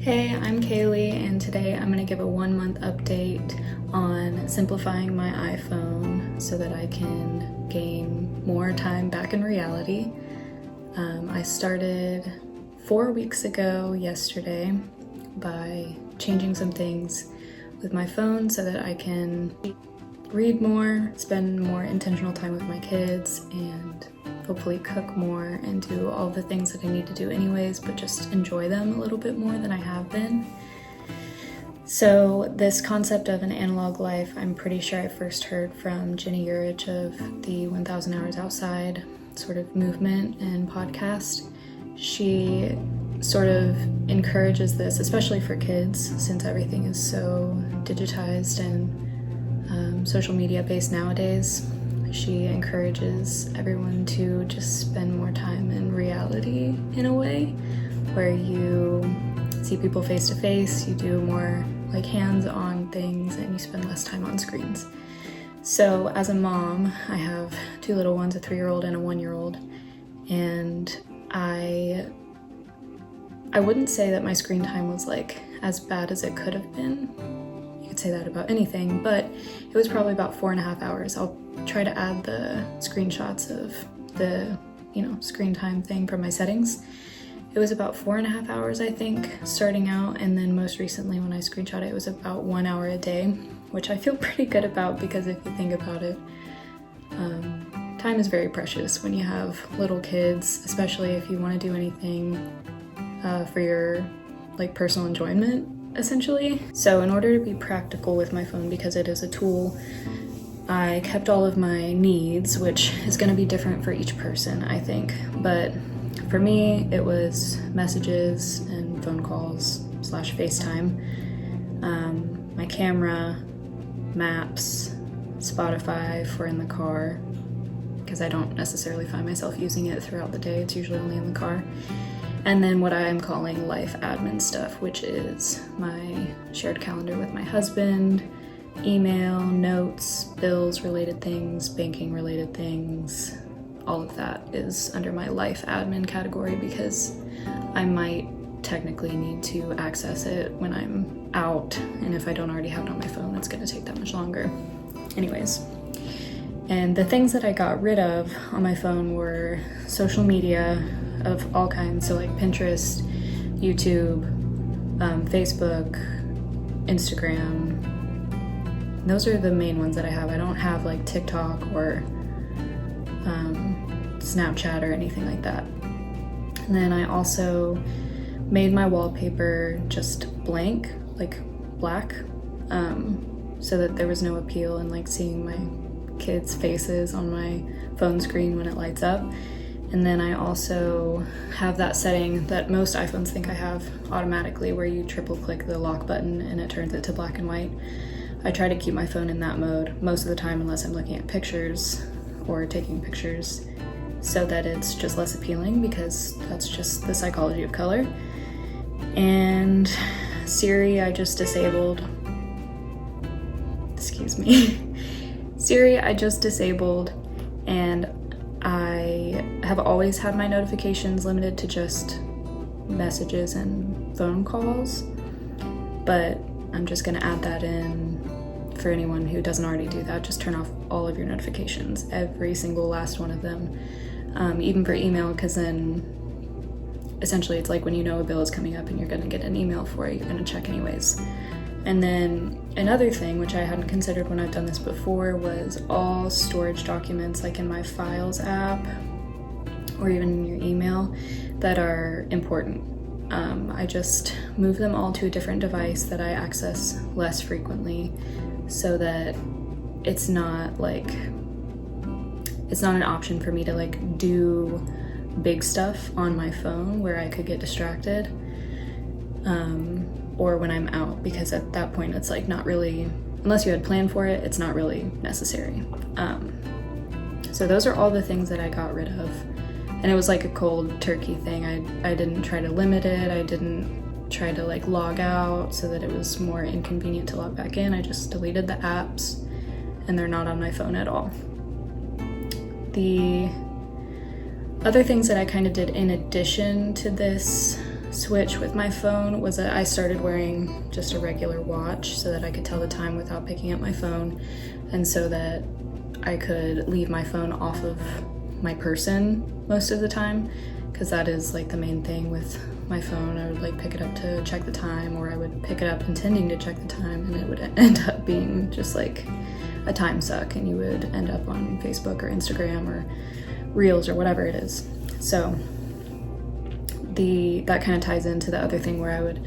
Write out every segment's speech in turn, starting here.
Hey, I'm Kaylee, and today I'm going to give a 1-month update on simplifying my iPhone so that I can gain more time back in reality. I started 4 weeks ago yesterday by changing some things with my phone so that I can read more, spend more intentional time with my kids, and hopefully cook more and do all the things that I need to do anyways, but just enjoy them a little bit more than I have been. So this concept of an analog life, I'm pretty sure I first heard from Jenny Urich of the 1000 Hours Outside sort of movement and podcast. She sort of encourages this, especially for kids, since everything is so digitized and social media based nowadays. She encourages everyone to just spend more time in reality in a way where you see people face to face, you do more like hands-on things, and you spend less time on screens. So as a mom, I have 2 little ones, a 3-year-old and a 1-year-old, and I wouldn't say that my screen time was like as bad as it could have been. You could say that about anything, but it was probably about 4.5 hours. I'll try to add the screenshots of the, screen time thing from my settings. It was about 4.5 hours, I think, starting out, and then most recently when I screenshot it, it was about 1 hour a day, which I feel pretty good about because if you think about it, time is very precious when you have little kids, especially if you want to do anything for your personal enjoyment, essentially. So in order to be practical with my phone, because it is a tool, I kept all of my needs, which is going to be different for each person, I think. But for me, it was messages and phone calls / FaceTime, my camera, maps, Spotify for in the car, because I don't necessarily find myself using it throughout the day. It's usually only in the car. And then what I am calling life admin stuff, which is my shared calendar with my husband, email, notes, bills related things, banking related things. All of that is under my life admin category because I might technically need to access it when I'm out, and if I don't already have it on my phone, it's going to take that much longer. Anyways, and the things that I got rid of on my phone were social media of all kinds, so like Pinterest, YouTube, Facebook, Instagram. Those are the main ones that I have. I don't have like TikTok or Snapchat or anything like that. And then I also made my wallpaper just blank, like black, so that there was no appeal in like seeing my kids' faces on my phone screen when it lights up. And then I also have that setting that most iPhones think I have automatically, where you triple click the lock button and it turns it to black and white. I try to keep my phone in that mode most of the time unless I'm looking at pictures or taking pictures, so that it's just less appealing, because that's just the psychology of color. And Siri, I just disabled. Excuse me. Siri, I just disabled, and I have always had my notifications limited to just messages and phone calls, but I'm just gonna add that in for anyone who doesn't already do that. Just turn off all of your notifications, every single last one of them, even for email, because then essentially it's like when you know a bill is coming up and you're gonna get an email for it, you're gonna check anyways. And then another thing, which I hadn't considered when I've done this before, was all storage documents, like in my Files app or even in your email, that are important. I just move them all to a different device that I access less frequently, so that it's not an option for me to like do big stuff on my phone where I could get distracted, or when I'm out, because at that point it's like not really, unless you had planned for it, it's not really necessary. So those are all the things that I got rid of. And it was like a cold turkey thing. I didn't try to limit it. I didn't try to like log out so that it was more inconvenient to log back in. I just deleted the apps, and they're not on my phone at all. The other things that I kind of did in addition to this switch with my phone was that I started wearing just a regular watch so that I could tell the time without picking up my phone, and so that I could leave my phone off of my person most of the time, because that is like the main thing with my phone. I would like pick it up to check the time, or I would pick it up intending to check the time, and it would end up being just like a time suck, and you would end up on Facebook or Instagram or Reels or whatever it is. So that kind of ties into the other thing where I would,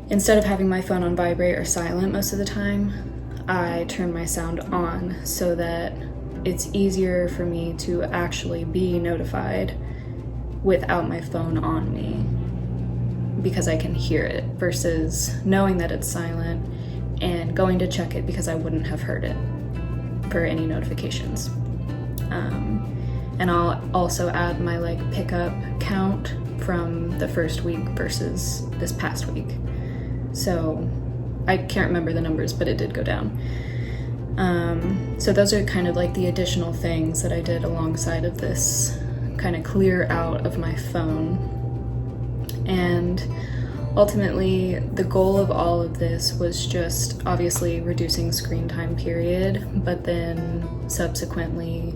instead of having my phone on vibrate or silent most of the time, I turn my sound on so that it's easier for me to actually be notified without my phone on me, because I can hear it, versus knowing that it's silent and going to check it because I wouldn't have heard it for any notifications. And I'll also add my like pickup count from the first week versus this past week. So I can't remember the numbers, but it did go down. So those are kind of like the additional things that I did alongside of this kind of clear out of my phone. And ultimately, the goal of all of this was just obviously reducing screen time, period, but then subsequently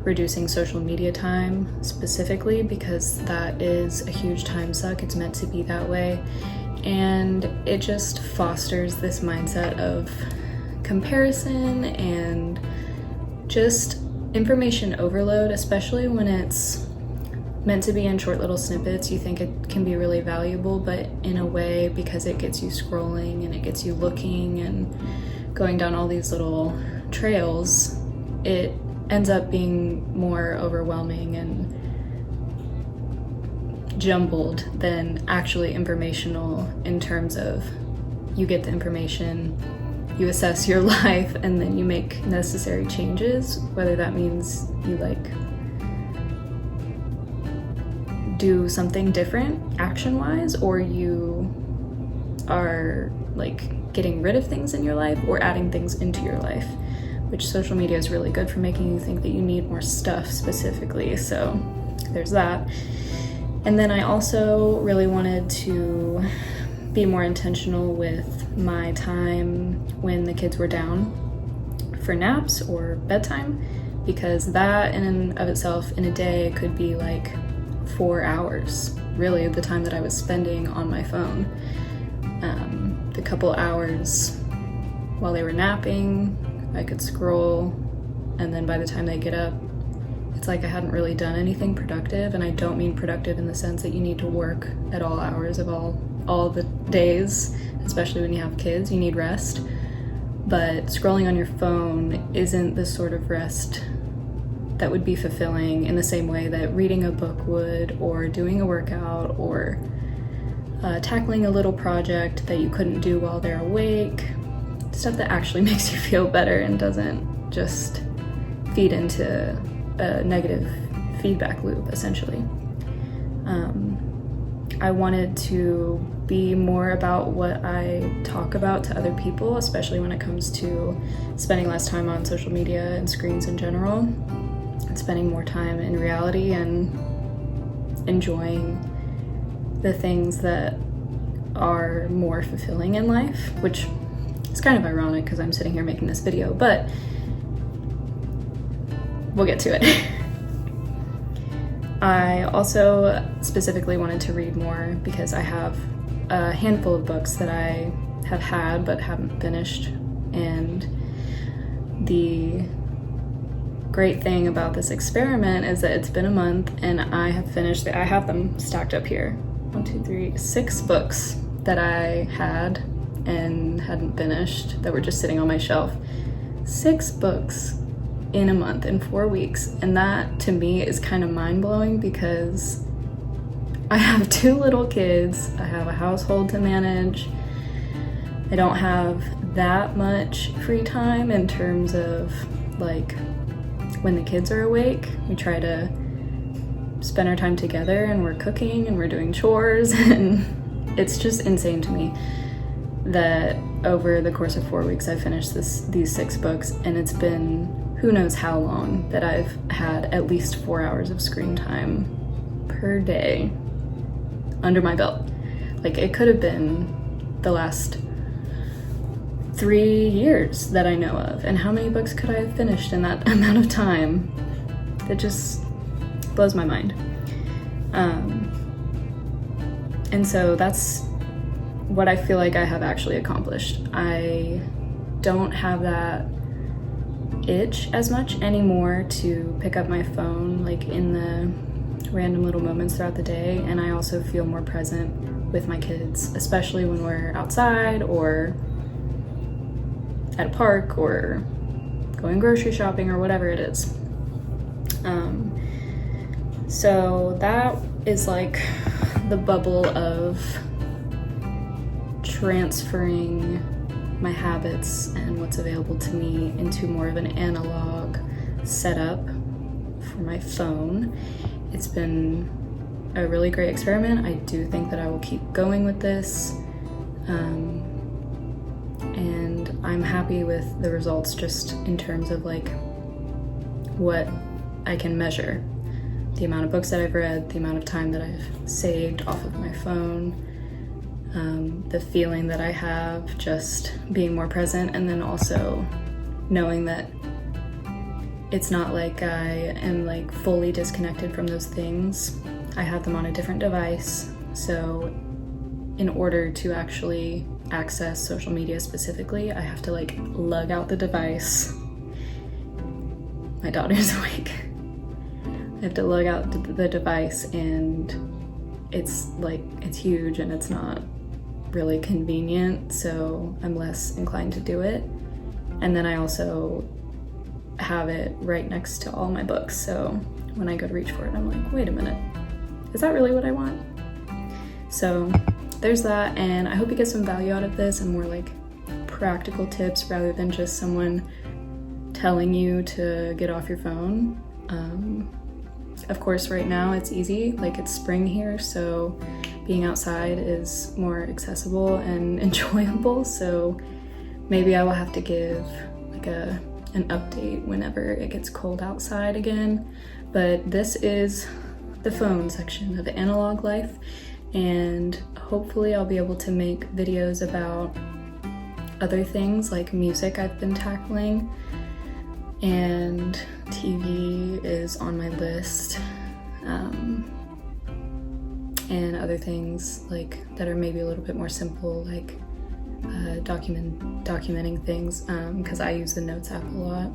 reducing social media time specifically, because that is a huge time suck. It's meant to be that way. And it just fosters this mindset of comparison and just information overload, especially when it's meant to be in short little snippets. You think it can be really valuable, but in a way, because it gets you scrolling and it gets you looking and going down all these little trails, it ends up being more overwhelming and jumbled than actually informational, in terms of you get the information, you assess your life, and then you make necessary changes, whether that means you like do something different action-wise, or you are like getting rid of things in your life or adding things into your life, which social media is really good for making you think that you need more stuff specifically. So there's that. And then I also really wanted to be more intentional with my time when the kids were down for naps or bedtime, because that in and of itself in a day could be like 4 hours, really, of the time that I was spending on my phone. The couple hours while they were napping, I could scroll, and then by the time they get up, it's like I hadn't really done anything productive. And I don't mean productive in the sense that you need to work at all hours of all the days, especially when you have kids. You need rest. But scrolling on your phone isn't the sort of rest that would be fulfilling in the same way that reading a book would, or doing a workout, or tackling a little project that you couldn't do while they're awake. Stuff that actually makes you feel better and doesn't just feed into a negative feedback loop, essentially. I wanted to be more about what I talk about to other people, especially when it comes to spending less time on social media and screens in general, and spending more time in reality and enjoying the things that are more fulfilling in life, which is kind of ironic because I'm sitting here making this video, but we'll get to it. I also specifically wanted to read more because I have a handful of books that I have had but haven't finished, and the great thing about this experiment is that it's been a month and I have finished I have them stacked up here. 1, 2, 3, 6 books that I had and hadn't finished that were just sitting on my shelf. 6 books in a month, in 4 weeks. And that to me is kind of mind-blowing because I have 2 little kids, I have a household to manage, I don't have that much free time in terms of like when the kids are awake. We try to spend our time together and we're cooking and we're doing chores, and it's just insane to me that over the course of 4 weeks I finished these 6 books, and it's been who knows how long that I've had at least 4 hours of screen time per day. under my belt. Like, it could have been the last 3 years that I know of, and how many books could I have finished in that amount of time? It just blows my mind. And so that's what I feel like I have actually accomplished. I don't have that itch as much anymore to pick up my phone like in the random little moments throughout the day, and I also feel more present with my kids, especially when we're outside or at a park or going grocery shopping or whatever it is. So that is like the bubble of transferring my habits and what's available to me into more of an analog setup for my phone. It's been a really great experiment. I do think that I will keep going with this. And I'm happy with the results just in terms of like what I can measure. The amount of books that I've read, the amount of time that I've saved off of my phone, the feeling that I have just being more present, and then also knowing that it's not like I am like fully disconnected from those things. I have them on a different device, so in order to actually access social media specifically, I have to like lug out the device. My daughter's awake. I have to lug out the device, and it's huge and it's not really convenient, so I'm less inclined to do it. And then I also have it right next to all my books, so when I go to reach for it, I'm like, wait a minute, is that really what I want? So there's that, and I hope you get some value out of this and more like practical tips rather than just someone telling you to get off your phone. Of course, right now it's easy, like it's spring here, so being outside is more accessible and enjoyable, so maybe I will have to give like an update whenever it gets cold outside again. But this is the phone section of Analog Life, and hopefully I'll be able to make videos about other things like music I've been tackling, and TV is on my list, and other things like that are maybe a little bit more simple, like documenting things, because I use the Notes app a lot,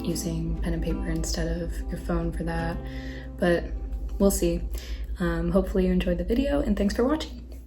using pen and paper instead of your phone for that. But we'll see. Hopefully you enjoyed the video, and thanks for watching.